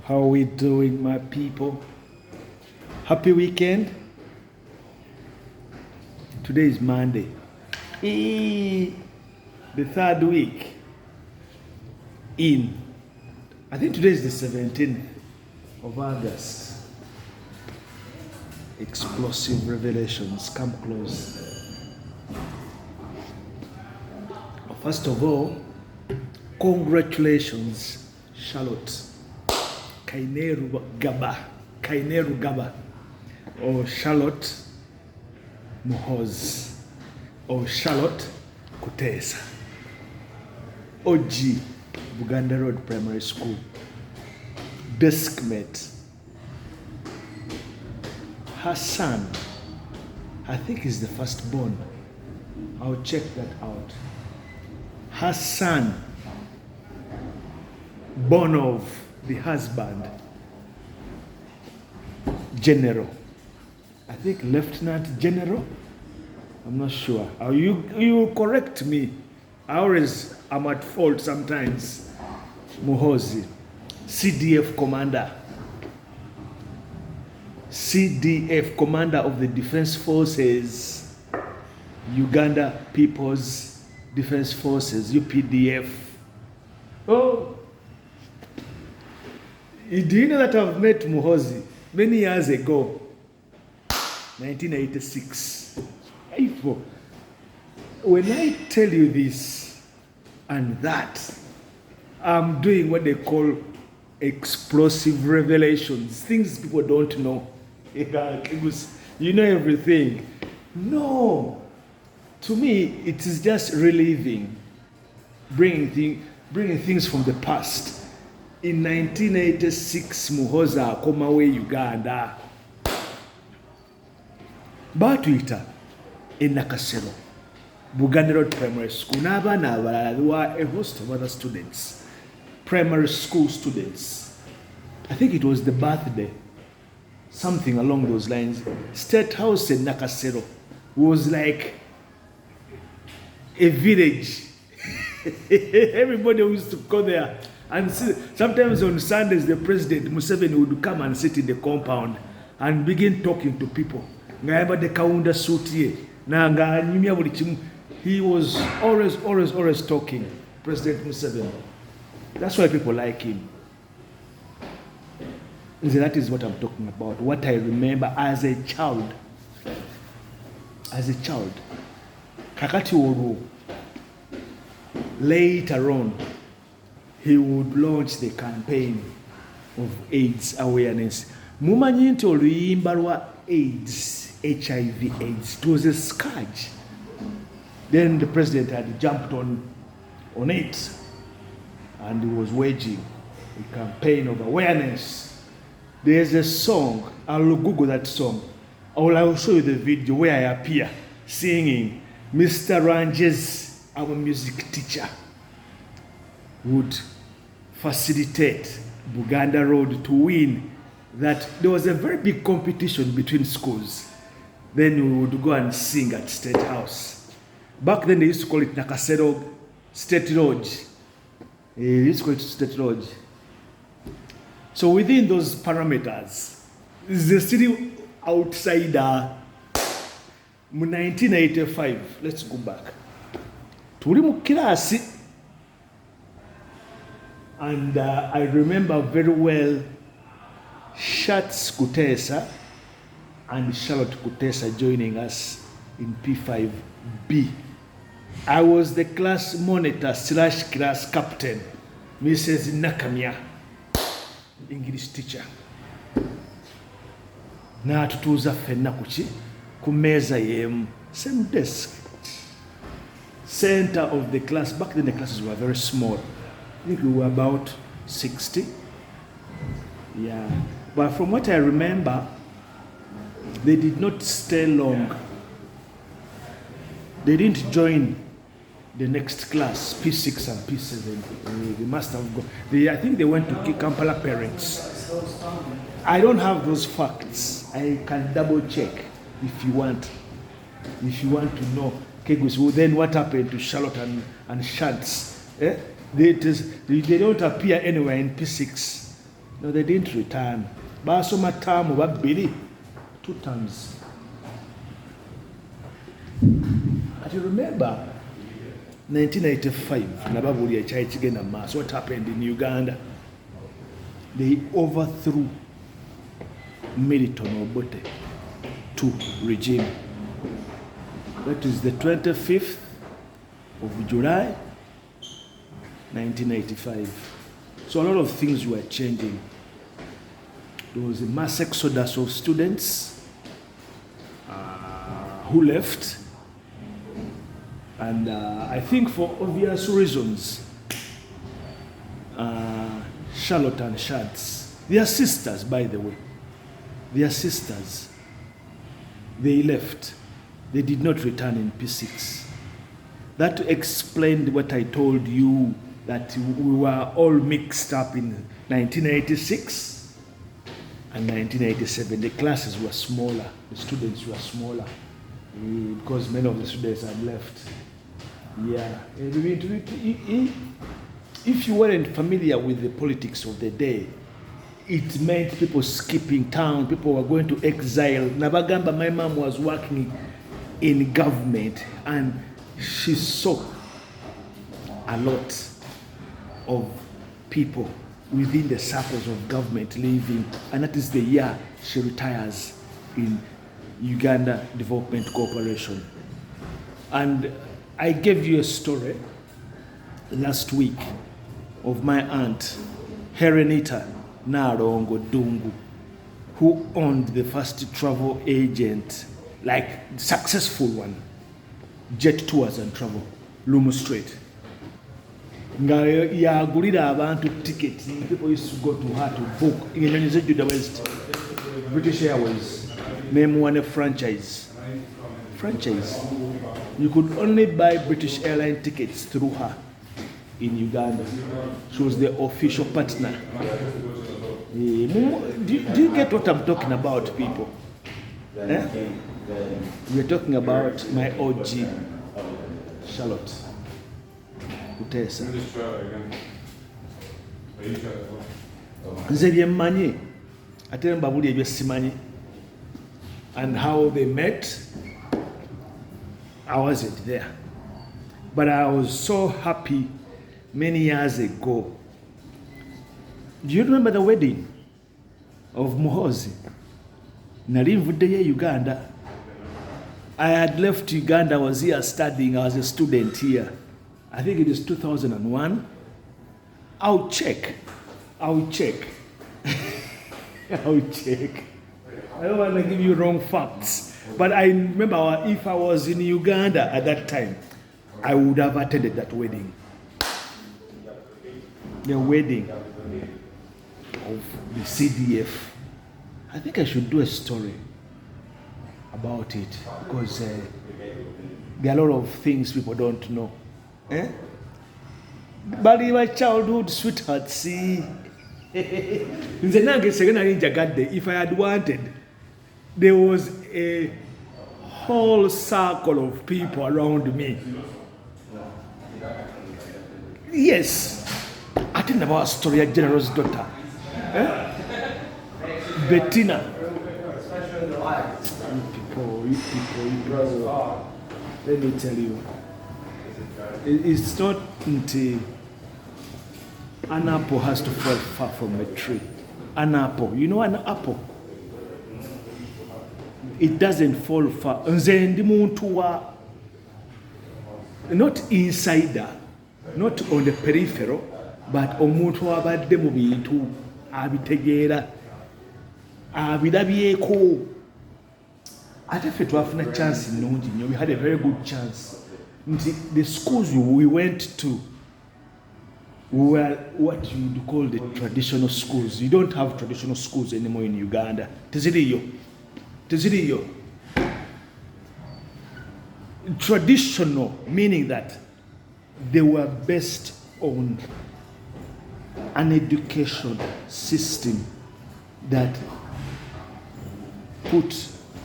How are we doing, my people? Happy weekend. Today is Monday. The third week in. I think today is the 17th of August. Explosive revelations come close. First of all, congratulations, Charlotte. Kainerugaba, or Charlotte Muhoozi, or Charlotte Kutesa. OG, Buganda Road Primary School. Deskmate. Her son, I think is the firstborn. I'll check that out. Her son, born of the husband, General. I think Lieutenant General. I'm not sure. You correct me. I'm at fault sometimes. Muhoozi, CDF commander. CDF commander of the Defense Forces, Uganda People's Defense Forces, UPDF. Oh, do you know that I've met Muhoozi many years ago? 1986. When I tell you this and that, I'm doing what they call explosive revelations, things people don't know. You know everything. No. To me, it is just reliving, bringing things from the past. In 1986, Muhoozi akomawo Uganda. Batuyita e Nakasero, Buganda Road Primary School. N'abaana abalala, there were a host of other students, primary school students. I think it was the birthday, something along those lines. State House in Nakasero was like a village. Everybody used to go there. And sometimes on Sundays, the president, Museveni, would come and sit in the compound and begin talking to people. He was always talking, President Museveni. That's why people like him. That is what I'm talking about, what I remember as a child. Kakati Oru, later on, he would launch the campaign of AIDS awareness. Mumanyi nti oluyimba lwa AIDS, HIV AIDS, it was a scourge. Then the president had jumped on it and he was waging a campaign of awareness. There's a song, I'll Google that song. I'll show you the video where I appear singing. Mr. Ranges, our music teacher, would facilitate Buganda Road to win that. There was a very big competition between schools. Then we would go and sing at State House. Back then they used to call it Nakasero State Lodge. They used to call it State Lodge. So within those parameters, the city outsider, 1985, let's go back. Tuli mu kirasi. And I remember very well Shats Kutesa and Charlotte Kutesa joining us in P5B. I was the class monitor / class captain, Mrs. Nakamya, English teacher. Na tutuza fenna kuchi kumeza yemu, same desk, center of the class. Back then the classes were very small. I think we were about 60. Yeah. But from what I remember, they did not stay long. They didn't join the next class, P6 and P7. They must have gone. I think they went to Kampala Parents. I don't have those facts. I can double check if you want. If you want to know. Well, then what happened to Charlotte and Shants? They don't appear anywhere in P6. No, they didn't return. Basoma tamu babiri 2 times. But you remember 1985, Nababuli Chaichigena Mass, what happened in Uganda? They overthrew Milton Obote to regime. That is the 25th of July, 1985. So a lot of things were changing. There was a mass exodus of students who left. And I think for obvious reasons, Charlotte and Shads, they are sisters, by the way. They are sisters. They left. They did not return in P6. That explained what I told you, that we were all mixed up in 1986 and 1987. The classes were smaller, the students were smaller, because many of the students had left. Yeah. If you weren't familiar with the politics of the day, it meant people skipping town, people were going to exile. Nabagamba, my mom was working in government and she saw a lot of people within the circles of government leaving, and that is the year she retires in Uganda Development Corporation. And I gave you a story last week of my aunt, Herenita Narongo Dungu, who owned the first travel agent, like successful one, Jet Tours and Travel, Lumu Street. Nga yagulira abantu tickets, people used to go to her to book in the West, British Airways, name one a franchise. You could only buy British airline tickets through her in Uganda. She was the official partner. Do you get what I'm talking about, people? Eh? We're talking about my OG, Charlotte Kutesa. Nze bye mmanyi ate mbabuli ebyo simanyi. And how they met, I wasn't there. But I was so happy many years ago. Do you remember the wedding of Muhoozi? Nali nvuddeyo Uganda. I had left Uganda, I was here studying, I was a student here. I think it is 2001. I'll check. I'll check. I don't want to give you wrong facts. But I remember if I was in Uganda at that time, I would have attended that wedding. The wedding of the CDF. I think I should do a story about it, because there are a lot of things people don't know. Eh? But my childhood sweetheart, see. If I had wanted, there was a whole circle of people around me. Yes. I think about a story of General's daughter. Eh? Bettina. You people. Let me tell you. It's not until an apple has to fall far from a tree. An apple. You know an apple? It doesn't fall far. Not insider, not on the peripheral, but omuntu abadde mu bintu abitegeera abirabyeko. Ate ffe twafuna chance nnungi nnyo. We had a very good chance. The schools we went to were what you would call the traditional schools. You don't have traditional schools anymore in Uganda. Teziriyo. Traditional, meaning that they were based on an education system that put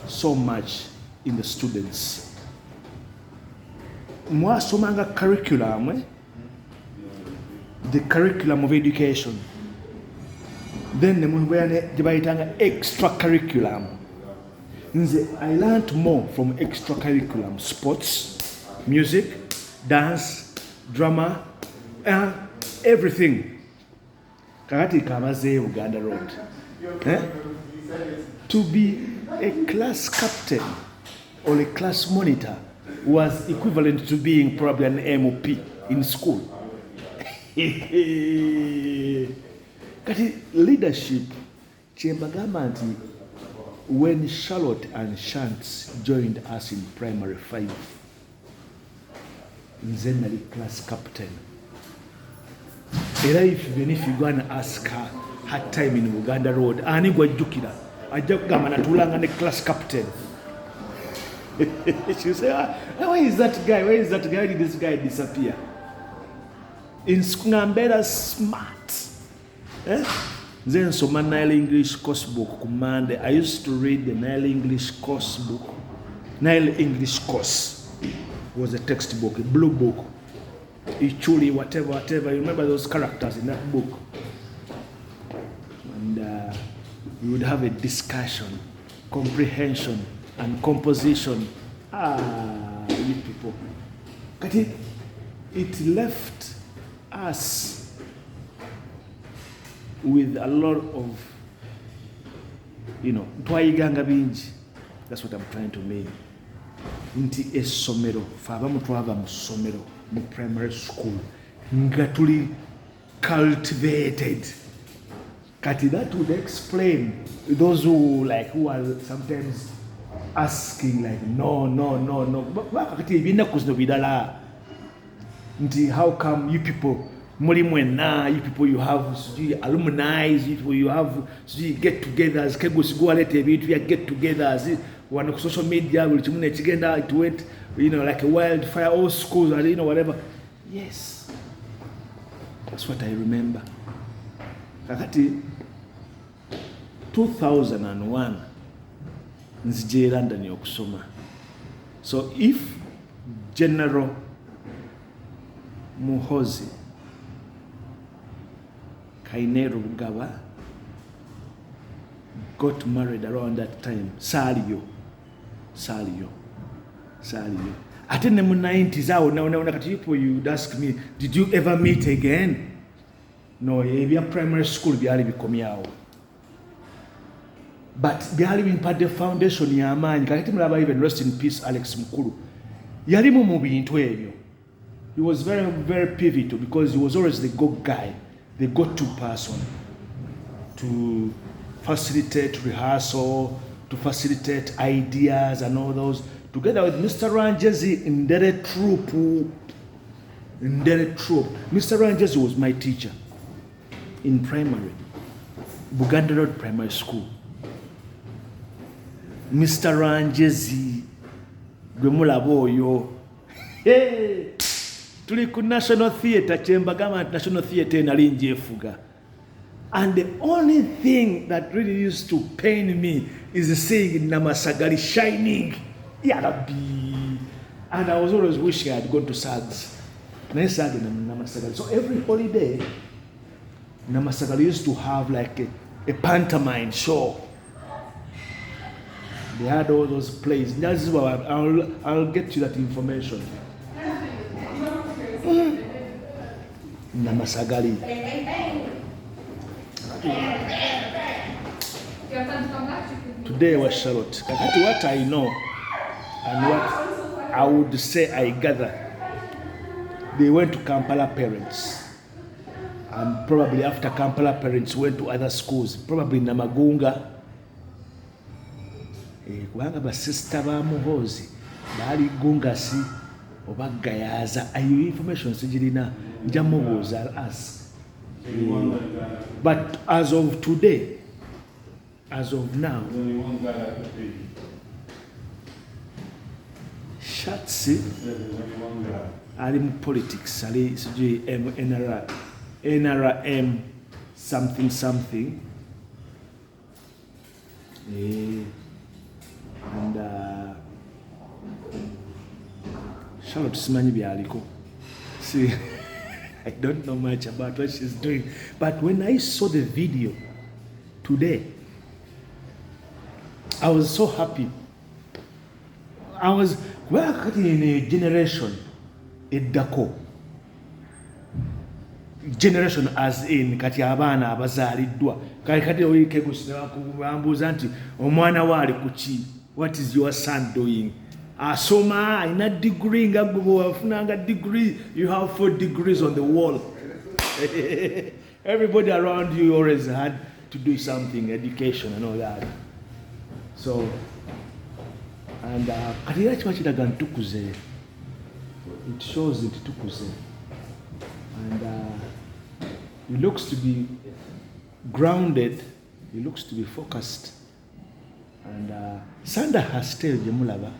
so much in the students. Mwasomanga curriculum, the curriculum of education. then gye bayitanga extra curriculum. I learned more from extra curriculum: sports, music, dance, drama, everything. Kakati kamaze Uganda Road. To be a class captain or a class monitor was equivalent to being probably an MOP in school. Kati leadership, Chembagamba nti when Charlotte and Shantz joined us in primary 5, nze nali class captain. Era even if you go and ask her time in Uganda Road, ani gwajjukira ajja kugamba natulanga ne class captain. She say, where is that guy? Where is that guy? Where did this guy disappear? In Ngambera smart. Then so my Nile English course book command. I used to read the Nile English course book. Nile English course was a textbook, a blue book. Ichuli, whatever. You remember those characters in that book? And we would have a discussion, comprehension, and composition. You people. But it left us with a lot of, twayiganga bingi. That's what I'm trying to mean. Nti essomero, faabamu twava mu ssomero, mu primary school, nga tuli cultivated. Kati that would explain those who are sometimes asking no. Kati ebinaku zino bidala. Nti how come you people muli mwena, you people you have alumni, you people you have get-togethers, kegusigwaleta ebintu bya get-togethers, one of social media will it went like a wildfire, all schools and whatever. Yes, that's what I remember. Kakati 2001 nzije London okusoma. So if General Muhoozi Kainerugaba got married around that time, Salio. Ate ne mu 90s awo naona kati people you'd ask me, did you ever meet again? No, ebya primary school byali bikomyawo. But byali bimpadde foundation y'amaanyi. Kati mulaba even rest in peace Alex Mukulu. Yali mu bintu ebyo. He was very, very pivotal because he was always the go guy, the go-to person to facilitate rehearsal, to facilitate ideas and all those, together with Mr. Ranjezi in Ndere Troop. Mr. Ranjezi was my teacher in primary, Buganda Road Primary School. Mr. Ranjezi, gwemulaba oyo. Hey! Tuli ku National Theatre, Chembagamba National Theatre nali njefuga. And the only thing that really used to pain me is seeing Namasagali shining. Ya Rabbi. And I was always wishing I had gone to SAGS. Namasagali. So every holiday, Namasagali used to have like a pantomime show. They had all those plays. That's why I'll get you that information. Namasagali. Today was Charlotte. What I know and what I would say I gather, they went to Kampala parents. And probably after Kampala parents went to other schools, probably Namagunga. Kubanga basista ba Muhoozi bali Gungasi oba Gayaza. Ayo information sijirina nja mubuuza, I'll ask. But as of today, as of now, Shatsi ali mu politics, ali sijui NRM something. And Charlotte simanyi byaliko. See, I don't know much about what she's doing. But when I saw the video today. I was so happy. I was in a generation, generation as in kati abaana abazaaliddwa kati oyikegusira bambuuza nti omwana waali kuki, what is your son doing? Asoma ina degree nga gwe wafunanga degree, you have 4 degrees on the wall. Everybody around you always had to do something, education and all that. So and kati era kiba kiraga ntukuze, it shows nti tukuze, and he looks to be grounded, he looks to be focused, and Sandhurst Jemulaba,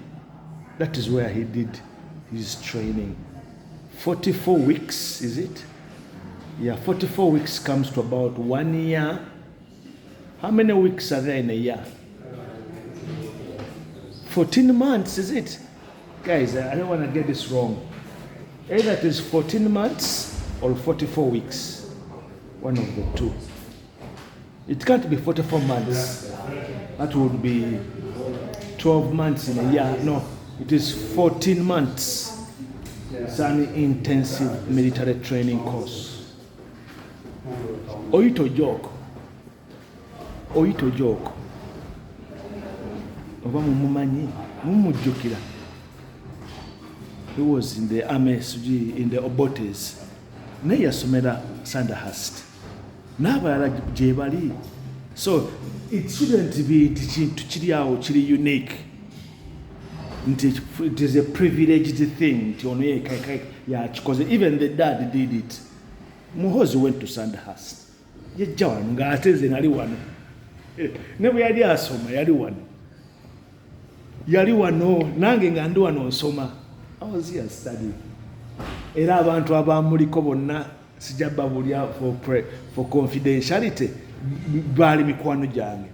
that is where he did his training. 44 weeks, is it? Yeah, 44 weeks comes to about 1 year. How many weeks are there in a year? 14 months, is it? Guys, I don't want to get this wrong. Either it is 14 months or 44 weeks. One of the two. It can't be 44 months. That would be 12 months in a year. No, it is 14 months. It's an intensive military training course. Oito joke. He was in the army, in the Obotes. Neya Somera Sandhurst. N'abalala gye bali. So it shouldn't be chiri unique. It is a privileged thing because even the dad did it. Muhoozi went to Sandhurst. Yajja wano ng'ateze nali wano. Ne bwe yali asoma yali wano. Yali wano nange nga ndi wano nsoma. I was here studying. Era abantu abamuliko bonna sijja babulya for confidentiality bali mikwano gyange.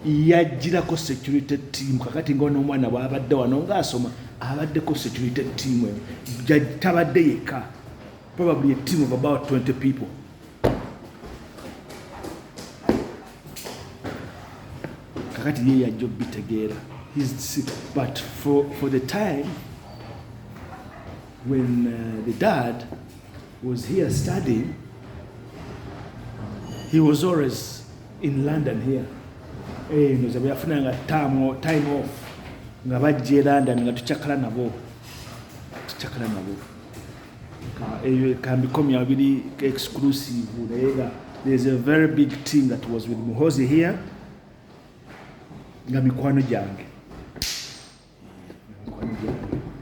Yajjirako security team kakati ngono omwana bw'abadde wano ng'asoma abaddeko security team tabadde yekka, probably a team of about 20 people. Kakati ye yajja obitegeera. But for the time when the dad was here studying, he was always in London here. Time off. Nga bajja London nga tukyakala nabo. Can become a very exclusive. There's a very big team that was with Muhoozi here. Nga mikwano gyange.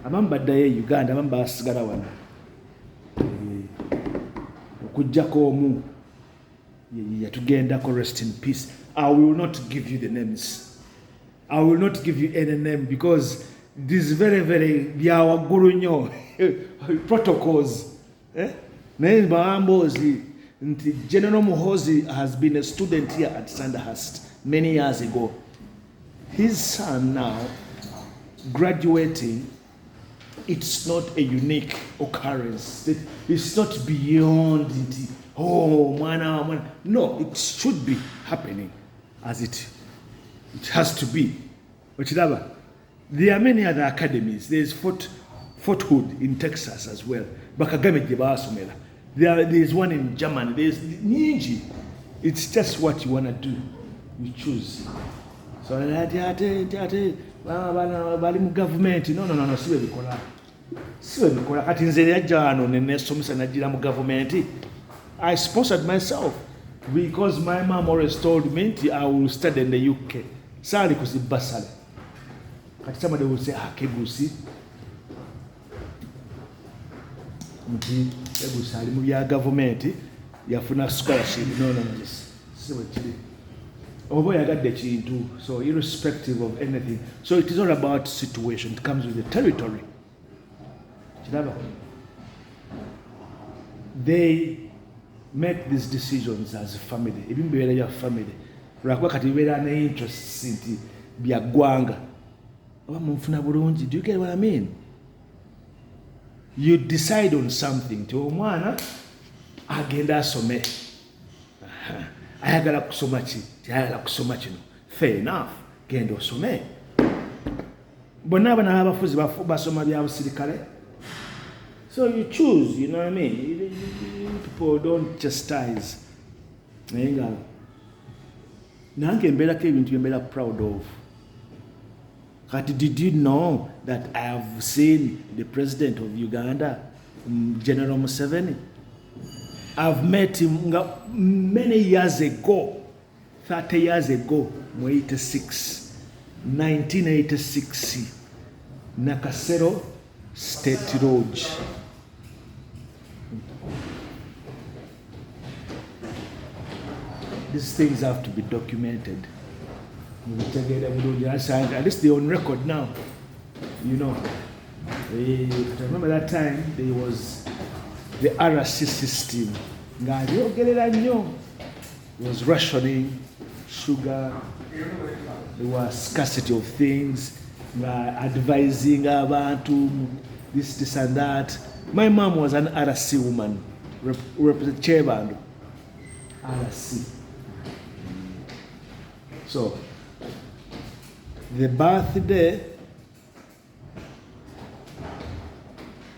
Abamu baddayo Uganda, abamu basigala wano. Okujjako omu yatugendako, rest in peace. I will not give you the names. I will not give you any name because this very, very byawaggulu nnyo protocols. Naye Muhoozi, General Muhoozi has been a student here at Sandhurst many years ago. His son now graduating, it's not a unique occurrence. It's not beyond it. Oh, man. No, it should be happening as it has to be. There are many other academies. There's Fort Hood in Texas as well. There's one in Germany. There's Niji. It's just what you want to do. You choose. So bali mu government. No, sibe bikola. Kati nze yajja wano nesomesa najjira mu government. I sponsored myself because my mom always told me I will study in the UK. Sali kuzibasale. Kati somebody will say, Kegusi. Kegusi ali mu bya government yafuna scholarship. No. Sibe kiri. Oba yagadde kintu. So irrespective of anything. So it is all about situation. It comes with the territory. They make these decisions as a family. Even bebeera ya family. Lwakuba kati bebeera ne interest nti bya ggwanga. Oba munfuna bulungi. Do you get what I mean? You decide on something. Ti omwana agenda asome. ayagala kusoma ki tayagala kusoma kino. Fair enough, genda osome. Bonna abana abafuzi basoma bya busirikale. So you choose, you know what I mean? People don't chastise. Nange mbeerako ebintu bye mbeera proud of. But did you know that I have seen the president of Uganda, General Museveni? I've met him many years ago, 30 years ago, 1986, Nakasero State Road. These things have to be documented. At least they're on record now. You know. I remember that time there was the RC system. There was rationing, sugar, there was scarcity of things, advising abantu, this and that. My mom was an RC woman, representative chairman, RC. So, the birthday,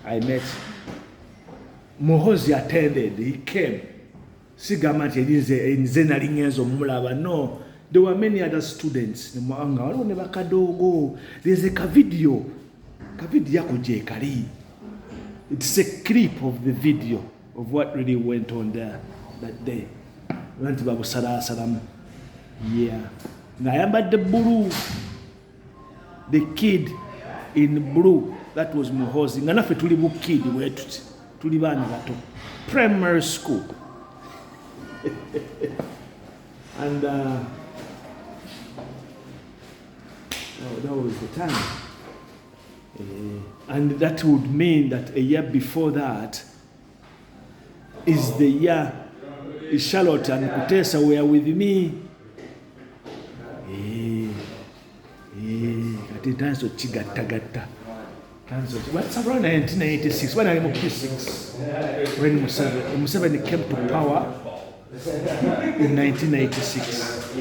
I met Muhoozi attended, he came. No, there were many other students. There's a video. It's a clip of the video of what really went on there that day. Yeah. The blue, the kid in blue, that was Muhoozi. Nganafe tulibu kid wetu tulibana bato primary school. And that was the time. And that would mean that a year before that is the year Charlotte and Kutesa were with me. At the time of Chigatagata. What's around 1986, when I was P6, when Museveni came to power in 1986. I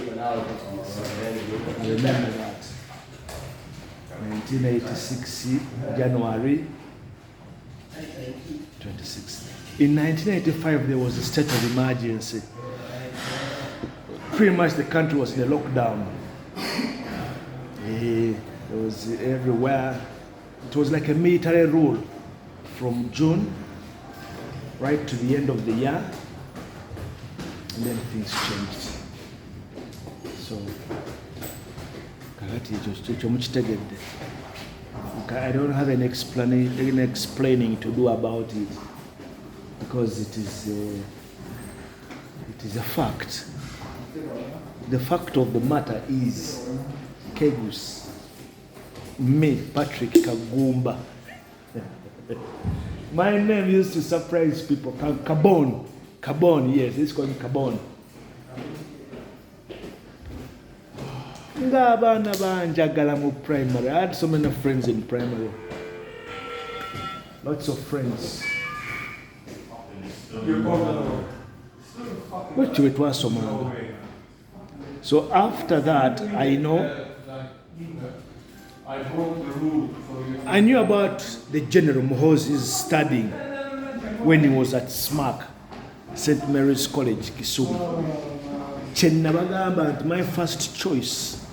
remember that. 1986, January 26th. In 1985, there was a state of emergency. Pretty much the country was in a lockdown. It was everywhere. It was like a military rule from June right to the end of the year, and then things changed. So, I don't have an explaining to do about it because it is a fact. The fact of the matter is, Kegus, me, Patrick Kagumba. My name used to surprise people. Kabon, yes, it's called Kabon. Primary. I had so many friends in primary. Lots of friends. So after that, I knew about the General Muhoozi's studying when he was at SMAC, St. Mary's College, Kisumu. My first choice,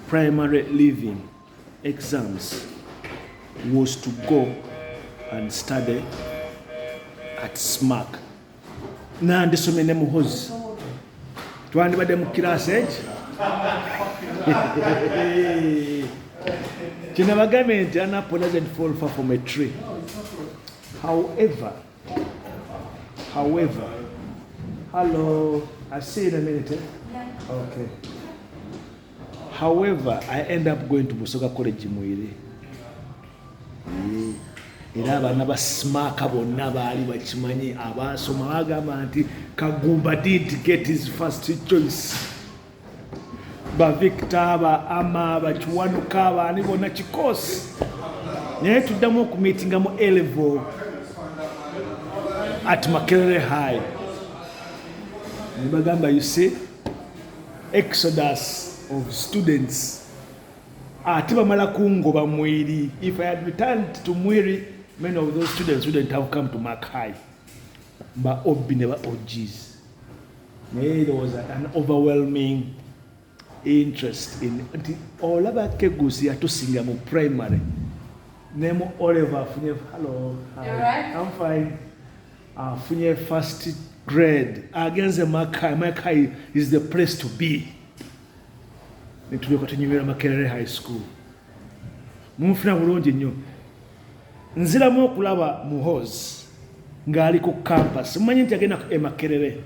primary leaving exams, was to go and study at SMAC. Now, there's so many Muhoozi. To anybody in class age? Government doesn't fall far from a tree. However, hello, I'll see you in a minute. Yeah. Okay. However, I end up going to Busoga College Muhoozi. Era abaana basmaaka bonna baali bakimanyi abaasoma bagamba nti Kagumba didn't get his first choice. Ba Victor, ba Ama, ba Kiwanuka, abaani bonna kikosi. Naye tuddamu okumiitinga mu A-level at Makerere High. Nibagamba, you see, exodus of students. Atiba malakungo ba Mwiri. If I had returned to Mwiri, many of those students wouldn't have come to Makai. But Obi never OGs. There was an overwhelming interest in all about Kegusi to sing mu primary. Nemo Oliver, hello. Right? I'm fine. Funye first grade against the Makai. Makai is the place to be. Nitulioko tunyumira Makerere High School. Mumfuna bulungi nnyo. Nziramu okulaba Muhoozi ng'ali ku campus. Mmanyi nti agenda e Makerere.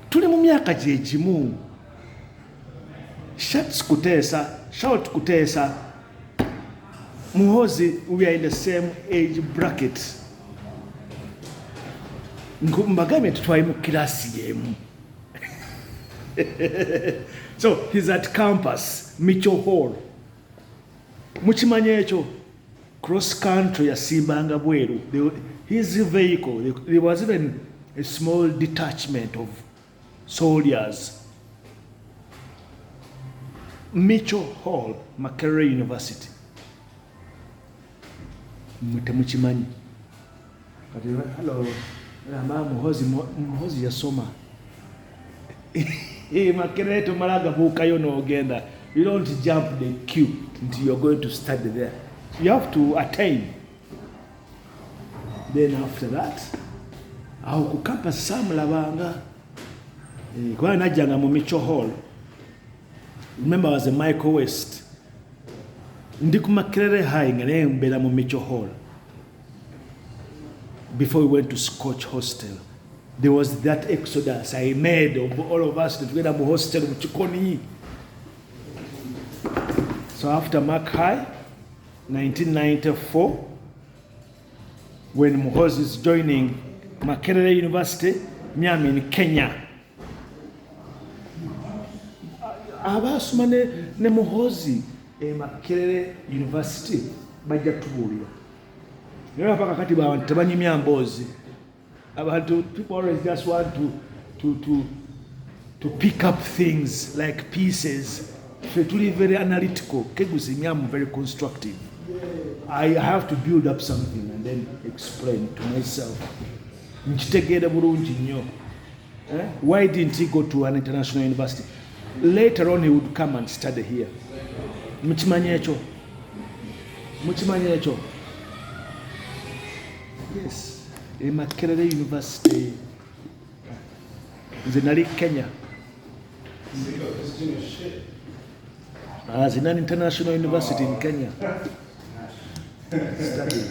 Tuli mu myaka gye gimu. Shout kuteesa. Muhoozi, we are in the same age bracket. Mbagambye tutwali mu kirasi y'emu. So he's at campus, Mitchell Hall. Mukimanya ekyo, cross country yasimbanga bweru. His vehicle, there was even a small detachment of soldiers. Mitchell Hall, Makerere University. Mutemukimanyi. Hello. Muhoozi yasoma. Makerere tomalaga buukayo n'ogenda. You don't jump the queue until you're going to study there. You have to attain. Then after that, aho ku campus samulabanga. Kwa najjanga mu Mitchell Hall. Remember I was a Michael West. Ndi ku Makerere High nga naye mbeera mu Mitchell Hall. Before we went to Scotch Hostel. There was that exodus I made of all of us together mu hostel mu Kikoni. So after Mac High, 1994, when Muhoozi is joining Makerere University, Nyami in Kenya. Abasoma ne Muhoozi Makerere University bajja tubuulira. Nera paka kati abantu tabanyimya mboozi. People always just want to pick up things like pieces. Fetuli very analytical. Kegusi I'm very constructive. I have to build up something and then explain to myself. Nchitegere bulungi nnyo. Why didn't he go to an international university? Later on he would come and study here. Mukimanya ekyo. Yes. In Makerere University. Nze nali Kenya. As in an international university in Kenya. Studying.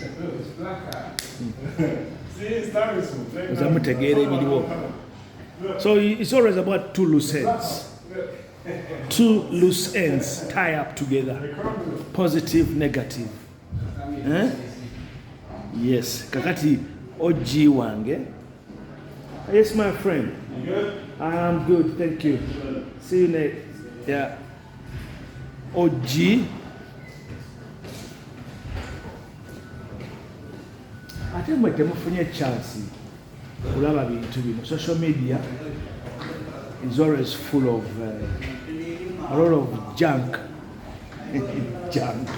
So it's always about two loose ends. Two loose ends tie up together. Positive, negative. Yes. Kakati Oji wange. Yes, my friend. You good? I am good, thank you. See you next. Yeah. Oji. Ate mwe temufunye chance kulaba bintu bino. Social media is always full of a lot of junk. Junk.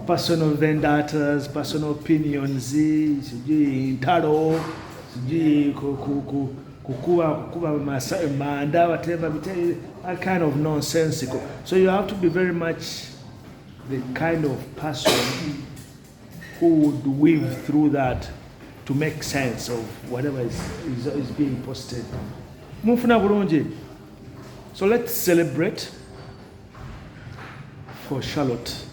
Personal vendettas, personal opinions, ntalo, kukuba manda, whatever, that kind of nonsensical. So you have to be very much the kind of person who would weave through that to make sense of whatever is being posted. Mufuna bulungi. So let's celebrate for Charlotte.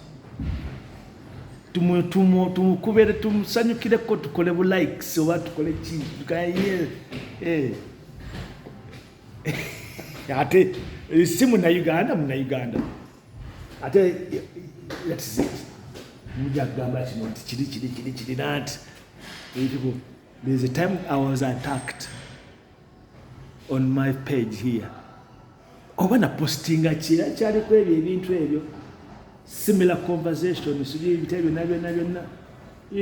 Tumukubere tumusanyukireko tukole bu likes oba tukole ki tukaye ate simu na Uganda muna Uganda ate that is it muja gamba kino kiri nanti there's a time I was attacked on my page here oba na postinga kyali ko ebintu ebyo similar conversations, you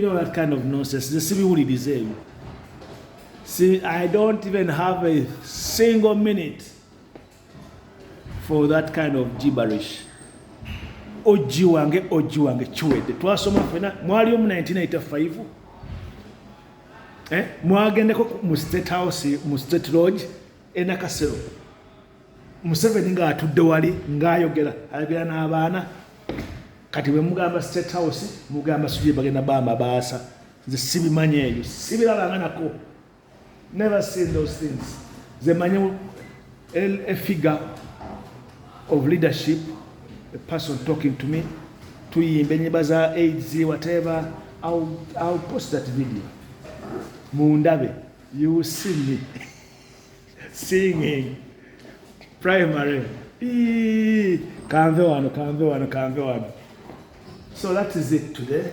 know that kind of nonsense. The civil will deserve. See, I don't even have a single minute for that kind of gibberish. Oji wange chiwedde. Twasoma fena mwali mu 1985. Mwagendeko mu State House, mu State Lodge e Nakasero. Museveni nga atudde wali ng'ayogera n'abaana. Kati bwe mugamba State House mugamba suje bagenda bamba baasa. Nze sibimanyi ebyo, sibirabanga nako. Never seen those things. Ze manyi a figure of leadership, a person talking to me, tuyimbe nyimba za AIDS, whatever. I'll post that video. Mundabe, you will see me singing primary. Kanve wano. So that is it today.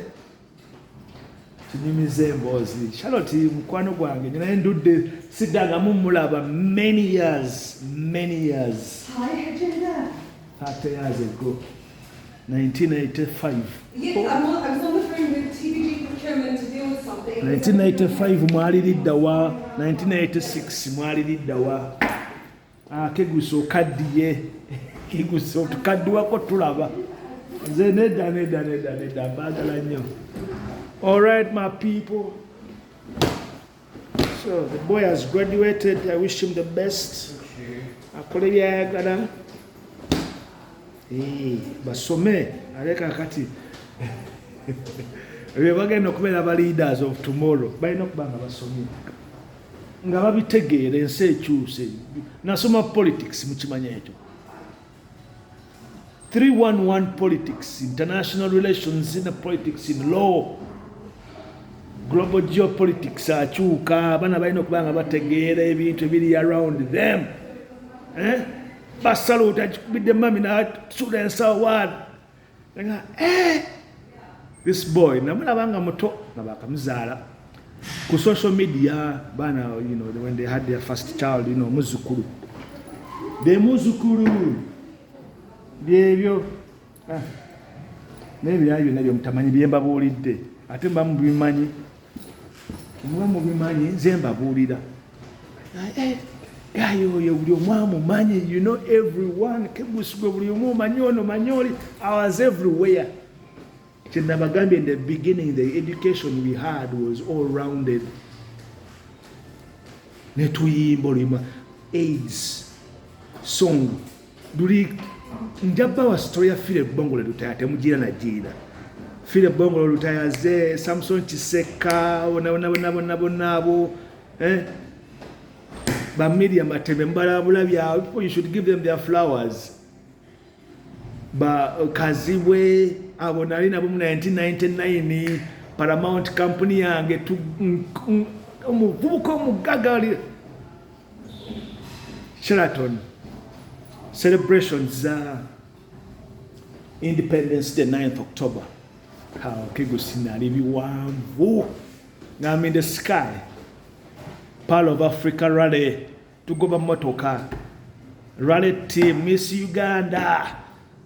Tinyumize emboozi. Charlotte mukwano gwange nina ndudde sidanga mulaba many years. Hi, agenda. 30 years ago. 1985. Yeah, I was on the phone with TBG procurement to deal with something. 1985 mwaliridda wa 1986 mwaliridda wa keguso kaddiye keguso tukaddiwako tulaba nze nedda mbagala nnyo. All right, my people. So the boy has graduated. I wish him the best. Akole byayagala. Basome aleka kati we bagenda okubeera ba leaders of tomorrow. Balina okubanga basomye nga babitegeera ensi ekyuse. Nasoma politics mukimanya ekyo. 311 politics, international relations, in politics, in law, global geopolitics akyuka. Abaana balina okubanga bategeera ebintu ebiri around them. Basaluta kikubidde mami n'atula ensawo waani. This boy namulabanga muto nga bakamuzaala ku social media. Baana, when they had their first child, muzukulu. Muzukulu byebyo n'ebirala byonna bye mutamanyi bye mbabuulidde ate mba mubimanyi nze mbabuulira. Gayo oyo buli omu amumanyi, everyone. Kebusugwe buli omu omanyi ono manyi oli. I was everywhere. Kyenabagambye in the beginning, the education we had was all rounded. Netuyimba oluyimba AIDS song duli njaba wa story ya Philip Bongolo lutaya temugira na jira. Philip Bongolo lutaya ze Samson Chiseka nabo ba media matebe mbalabula bya. People, you should give them their flowers. Ba Kaziwe abonali nabo mu 1999 Paramount company yange tu umuvubuka omugagali Sheraton celebrations Independence Day 9th October. How Kegusinali biwanvu. I'm in the sky. Pearl of Africa rally to go motoka. Rally team Miss Uganda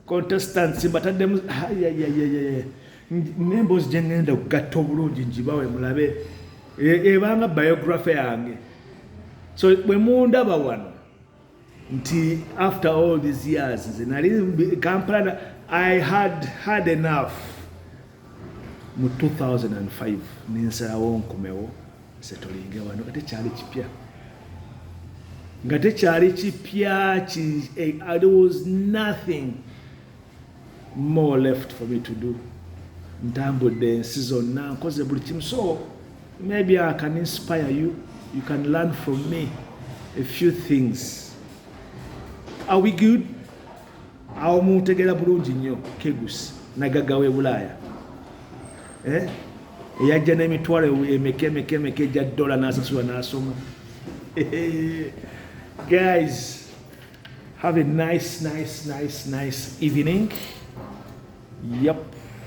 contestants but at them members jengenda kugatta obulungi njibawe mulabe ebanga biography yange. So bwe mundaba wano nti after all these years Kampala, I had enough. Mu 2005 ninsalawo nkomewo setolinge wano nga tekyali kipya. There was nothing more left for me to do. Ntambudde ensi zonna nkoze buli kimu. So maybe I can inspire you. You can learn from me a few things. Are we good? Awo muntegera bulungi nnyo Kegus nagaggawe Bulaaya. Eyajja n'emitwalo emeke gya $1 n'asasula n'asoma. Guys, have a nice evening. Yep.